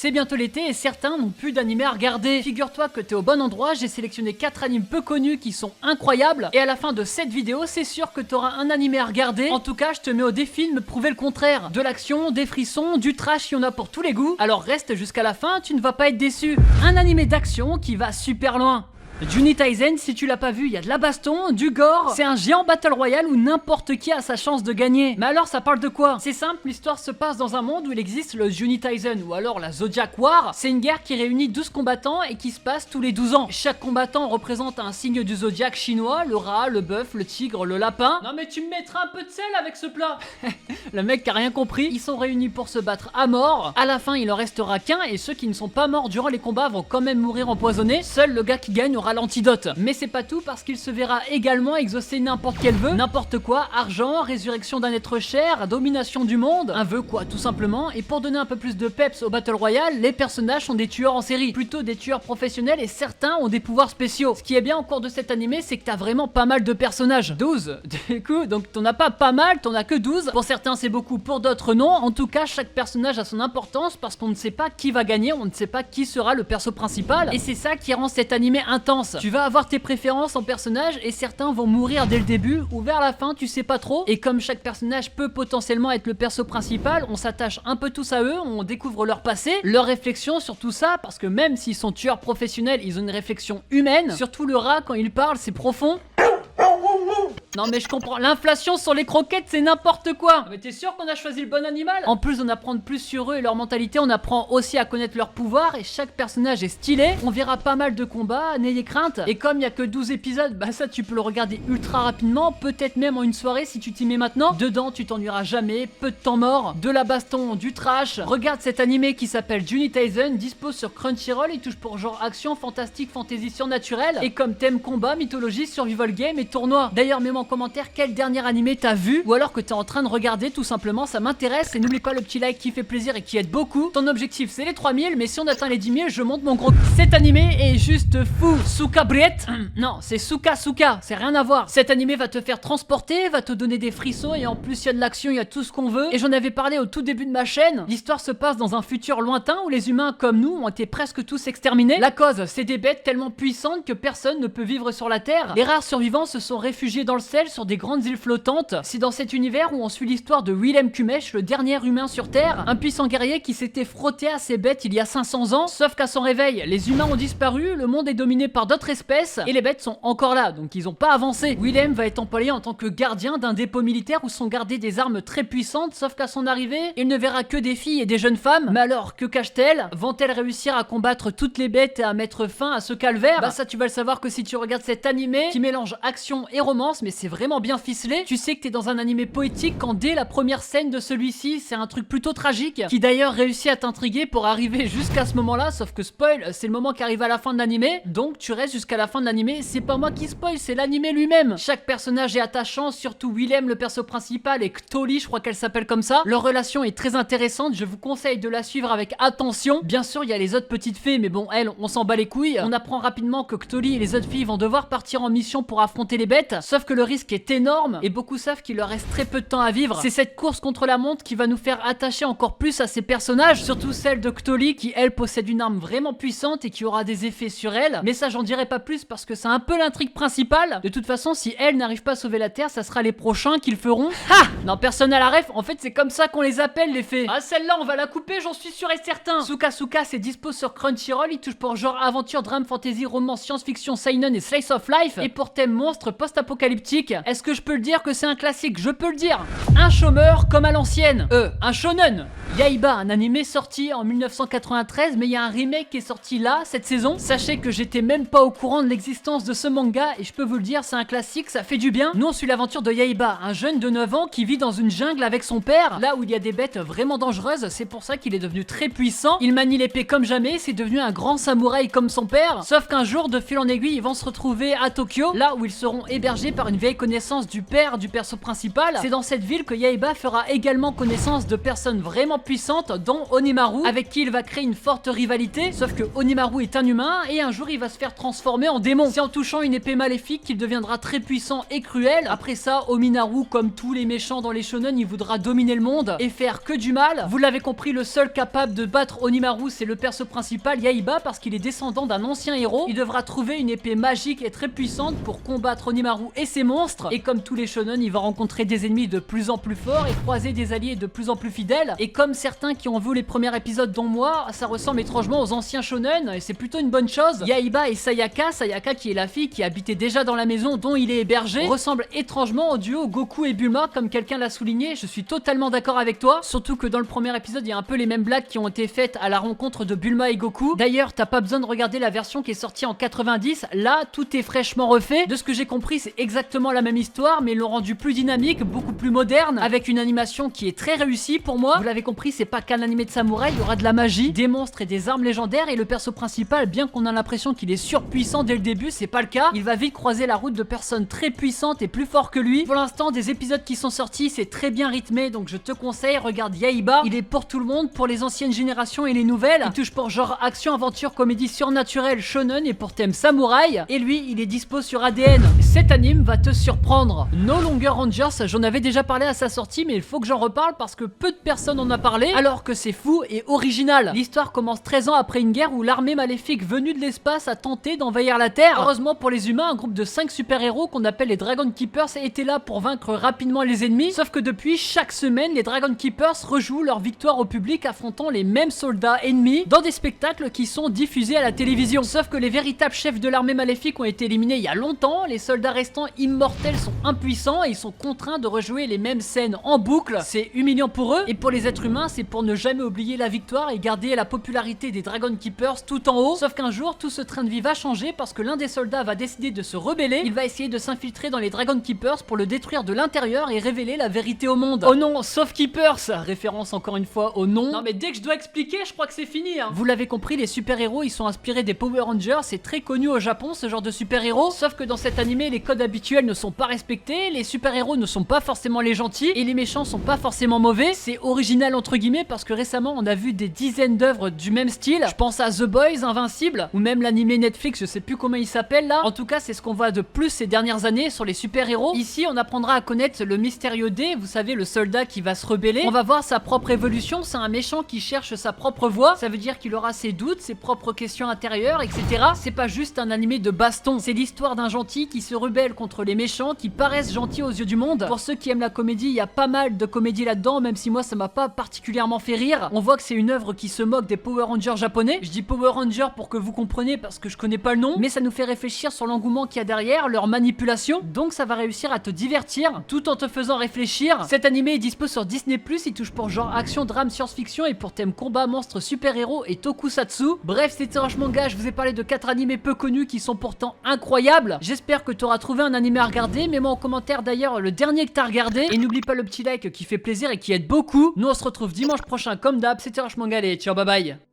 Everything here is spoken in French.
C'est bientôt l'été et certains n'ont plus d'animés à regarder. Figure-toi que t'es au bon endroit, j'ai sélectionné 4 animes peu connus qui sont incroyables. Et à la fin de cette vidéo, c'est sûr que t'auras un animé à regarder. En tout cas, je te mets au défi de me prouver le contraire. De l'action, des frissons, du trash, il y en a pour tous les goûts. Alors reste jusqu'à la fin, tu ne vas pas être déçu. Un animé d'action qui va super loin. Junitaisen, si tu l'as pas vu, il y a de la baston, du gore, c'est un géant battle royale où n'importe qui a sa chance de gagner. Mais alors ça parle de quoi? C'est simple, l'histoire se passe dans un monde où il existe le Junitaisen ou alors la Zodiac War. C'est une guerre qui réunit 12 combattants et qui se passe tous les 12 ans. Chaque combattant représente un signe du zodiaque chinois, le rat, le bœuf, le tigre, le lapin. Non mais tu me mettras un peu de sel avec ce plat. Le mec qui a rien compris, ils sont réunis pour se battre à mort. À la fin il en restera qu'un et ceux qui ne sont pas morts durant les combats vont quand même mourir empoisonnés. Seul le gars qui gagne aura l'antidote. Mais c'est pas tout parce qu'il se verra également exaucer n'importe quel vœu, n'importe quoi, argent, résurrection d'un être cher, domination du monde, un vœu quoi tout simplement. Et pour donner un peu plus de peps au Battle Royale, les personnages sont des tueurs en série, plutôt des tueurs professionnels et certains ont des pouvoirs spéciaux. Ce qui est bien au cours de cet animé, c'est que t'as vraiment pas mal de personnages. 12 du coup, donc t'en as pas pas mal, t'en as que 12. Pour certains c'est beaucoup, pour d'autres non. En tout cas, chaque personnage a son importance parce qu'on ne sait pas qui va gagner, on ne sait pas qui sera le perso principal. Et c'est ça qui rend cet animé intense. Tu vas avoir tes préférences en personnages et certains vont mourir dès le début ou vers la fin, tu sais pas trop. Et comme chaque personnage peut potentiellement être le perso principal, on s'attache un peu tous à eux, on découvre leur passé, leurs réflexions sur tout ça, parce que même s'ils sont tueurs professionnels, ils ont une réflexion humaine. Surtout le rat, quand il parle, c'est profond. Non mais je comprends, l'inflation sur les croquettes c'est n'importe quoi. Mais t'es sûr qu'on a choisi le bon animal? En plus d'en apprendre plus sur eux et leur mentalité, on apprend aussi à connaître leurs pouvoirs et chaque personnage est stylé. On verra pas mal de combats, n'ayez crainte. Et comme il y a que 12 épisodes, bah ça tu peux le regarder ultra rapidement, peut-être même en une soirée si tu t'y mets maintenant. Dedans tu t'ennuieras jamais, peu de temps mort, de la baston, du trash. Regarde cet animé qui s'appelle Junitaisen, dispo sur Crunchyroll, il touche pour genre action, fantastique, fantasy surnaturel. Et comme thème combat, mythologie, survival game et tournoi. D'ailleurs mets-moi en commentaire quel dernier animé t'as vu ou alors que t'es en train de regarder, tout simplement ça m'intéresse. Et n'oublie pas le petit like qui fait plaisir et qui aide beaucoup. Ton objectif c'est les 3000, mais si on atteint les 10 000 je monte mon gros. Cet animé est juste fou. Suka Briette, non c'est Suka, c'est rien à voir. Cet animé va te faire transporter, va te donner des frissons et en plus il y a de l'action, il y a tout ce qu'on veut. Et j'en avais parlé au tout début de ma chaîne. L'histoire se passe dans un futur lointain où les humains comme nous ont été presque tous exterminés. La cause, c'est des bêtes tellement puissantes que personne ne peut vivre sur la Terre. Les rares survivants se sont réfugiés dans le sel sur des grandes îles flottantes. C'est dans cet univers où on suit l'histoire de Willem Kumesh, le dernier humain sur Terre, un puissant guerrier qui s'était frotté à ces bêtes il y a 500 ans, sauf qu'à son réveil, les humains ont disparu, le monde est dominé par d'autres espèces, et les bêtes sont encore là, donc ils ont pas avancé. Willem va être employé en tant que gardien d'un dépôt militaire où sont gardées des armes très puissantes, sauf qu'à son arrivée, il ne verra que des filles et des jeunes femmes. Mais alors, que cache-t-elle? Vont-elles réussir à combattre toutes les bêtes et à mettre fin à ce calvaire? Bah ça tu vas le savoir que si tu regardes cet animé qui mélange action et romance, mais c'est vraiment bien ficelé. Tu sais que t'es dans un animé poétique quand dès la première scène de celui-ci, c'est un truc plutôt tragique qui d'ailleurs réussit à t'intriguer pour arriver jusqu'à ce moment-là, sauf que spoil, c'est le moment qui arrive à la fin de l'animé, donc tu restes jusqu'à la fin de l'animé. C'est pas moi qui spoil, c'est l'animé lui-même. Chaque personnage est attachant, surtout Willem, le perso principal, et Ktoli, je crois qu'elle s'appelle comme ça. Leur relation est très intéressante, je vous conseille de la suivre avec attention. Bien sûr, il y a les autres petites fées, mais bon, elles, on s'en bat les couilles. On apprend rapidement que Ktoli et les autres filles vont devoir partir en mission pour affronter les bêtes, sauf que le risque est énorme et beaucoup savent qu'il leur reste très peu de temps à vivre. C'est cette course contre la montre qui va nous faire attacher encore plus à ces personnages, surtout celle de Ktoli qui elle possède une arme vraiment puissante et qui aura des effets sur elle. Mais ça j'en dirai pas plus parce que c'est un peu l'intrigue principale. De toute façon si elle n'arrive pas à sauver la Terre, ça sera les prochains qui le feront. Ha! Non, personne à la ref, en fait c'est comme ça qu'on les appelle les fées. Ah celle-là on va la couper, j'en suis sûr et certain. Suka c'est dispo sur Crunchyroll, il touche pour genre aventure, drame, fantasy, romance, science-fiction, seinen et slice of life. Et pour thème monstre post-apocalyptique. Est-ce que je peux le dire que c'est un classique? Je peux le dire. Un chômeur comme à l'ancienne. Un shonen. Yaiba, un animé sorti en 1993, mais il y a un remake qui est sorti là, cette saison. Sachez que j'étais même pas au courant de l'existence de ce manga et je peux vous le dire, c'est un classique, ça fait du bien. Nous on suit l'aventure de Yaiba, un jeune de 9 ans qui vit dans une jungle avec son père, là où il y a des bêtes vraiment dangereuses, c'est pour ça qu'il est devenu très puissant. Il manie l'épée comme jamais, c'est devenu un grand samouraï comme son père. Sauf qu'un jour, de fil en aiguille, ils vont se retrouver à Tokyo, là où ils seront hébergés par une vieille connaissance du père du perso principal. C'est dans cette ville que Yaiba fera également connaissance de personnes vraiment puissantes, dont Onimaru, avec qui il va créer une forte rivalité. Sauf que Onimaru est un humain et un jour il va se faire transformer en démon. C'est en touchant une épée maléfique qu'il deviendra très puissant et cruel. Après ça, Ominaru, comme tous les méchants dans les shonen, il voudra dominer le monde et faire que du mal. Vous l'avez compris, le seul capable de battre Onimaru, c'est le perso principal, Yaiba, parce qu'il est descendant d'un ancien héros. Il devra trouver une épée magique et très puissante pour combattre Onimaru et ses monstres. Et comme tous les shonen, il va rencontrer des ennemis de plus en plus forts et croiser des alliés de plus en plus fidèles. Et comme certains qui ont vu les premiers épisodes dont moi, ça ressemble étrangement aux anciens shonen et c'est plutôt une bonne chose. Yaiba et Sayaka qui est la fille qui habitait déjà dans la maison dont il est hébergé, ressemblent étrangement au duo Goku et Bulma, comme quelqu'un l'a souligné. Je suis totalement d'accord avec toi, surtout que dans le premier épisode il y a un peu les mêmes blagues qui ont été faites à la rencontre de Bulma et Goku. D'ailleurs t'as pas besoin de regarder la version qui est sortie en 90, là tout est fraîchement refait. De ce que j'ai compris, c'est exactement la même histoire, mais ils l'ont rendu plus dynamique, beaucoup plus moderne, avec une animation qui est très réussie pour moi. Vous l'avez compris, c'est pas qu'un animé de samouraï, il y aura de la magie, des monstres et des armes légendaires, et le perso principal, bien qu'on a l'impression qu'il est surpuissant dès le début, c'est pas le cas. Il va vite croiser la route de personnes très puissantes et plus fortes que lui. Pour l'instant, des épisodes qui sont sortis, c'est très bien rythmé, donc je te conseille, regarde Yaiba. Il est pour tout le monde, pour les anciennes générations et les nouvelles. Il touche pour genre action, aventure, comédie surnaturelle, shonen, et pour thème samouraï. Et lui, il est dispo sur ADN. Cet anime va te surprendre. No Longer Rangers, j'en avais déjà parlé à sa sortie, mais il faut que j'en reparle parce que peu de personnes en ont parlé, alors que c'est fou et original. L'histoire commence 13 ans après une guerre où l'armée maléfique venue de l'espace a tenté d'envahir la Terre. Heureusement pour les humains, un groupe de 5 super-héros qu'on appelle les Dragon Keepers était là pour vaincre rapidement les ennemis. Sauf que depuis, chaque semaine, les Dragon Keepers rejouent leur victoire au public, affrontant les mêmes soldats ennemis dans des spectacles qui sont diffusés à la télévision. Sauf que les véritables chefs de l'armée maléfique ont été éliminés il y a longtemps. Les soldats restants immortels sont impuissants et ils sont contraints de rejouer les mêmes scènes en boucle. C'est humiliant pour eux, et pour les êtres humains, c'est pour ne jamais oublier la victoire et garder la popularité des Dragon Keepers tout en haut. Sauf qu'un jour, tout ce train de vie va changer parce que l'un des soldats va décider de se rebeller. Il va essayer de s'infiltrer dans les Dragon Keepers pour le détruire de l'intérieur et révéler la vérité au monde. Oh non, sauf Keepers, référence encore une fois au nom. Non mais dès que je dois expliquer, je crois que c'est fini hein. Vous l'avez compris, les super-héros ils sont inspirés des Power Rangers, c'est très connu au Japon ce genre de super-héros. Sauf que dans cet animé, les codes habituels ne sont pas respectés, les super-héros ne sont pas forcément les gentils et les méchants sont pas forcément mauvais. C'est original entre guillemets parce que récemment on a vu des dizaines d'œuvres du même style. Je pense à The Boys, Invincible, ou même l'animé Netflix, je sais plus comment il s'appelle là. En tout cas, c'est ce qu'on voit de plus ces dernières années sur les super-héros. Ici, on apprendra à connaître le Mysterio D, vous savez, le soldat qui va se rebeller. On va voir sa propre évolution, c'est un méchant qui cherche sa propre voie. Ça veut dire qu'il aura ses doutes, ses propres questions intérieures, etc. C'est pas juste un animé de baston, c'est l'histoire d'un gentil qui se rebelle contre les méchants qui paraissent gentils aux yeux du monde. Pour ceux qui aiment la comédie, il y a pas mal de comédie là-dedans, même si moi ça m'a pas particulièrement fait rire. On voit que c'est une œuvre qui se moque des Power Rangers japonais. Je dis Power Rangers pour que vous compreniez parce que je connais pas le nom, mais ça nous fait réfléchir sur l'engouement qu'il y a derrière, leur manipulation. Donc ça va réussir à te divertir tout en te faisant réfléchir. Cet animé est dispo sur Disney+, il touche pour genre action, drame, science-fiction et pour thème combat, monstres, super-héros et tokusatsu. Bref, c'était Rush Manga, je vous ai parlé de 4 animés peu connus qui sont pourtant incroyables. J'espère que tu auras trouvé un animé à regarder, mets-moi en commentaire d'ailleurs le dernier que t'as regardé et n'oublie pas le petit like qui fait plaisir et qui aide beaucoup. Nous on se retrouve dimanche prochain comme d'hab, c'était Rush Manga, allez, ciao bye bye.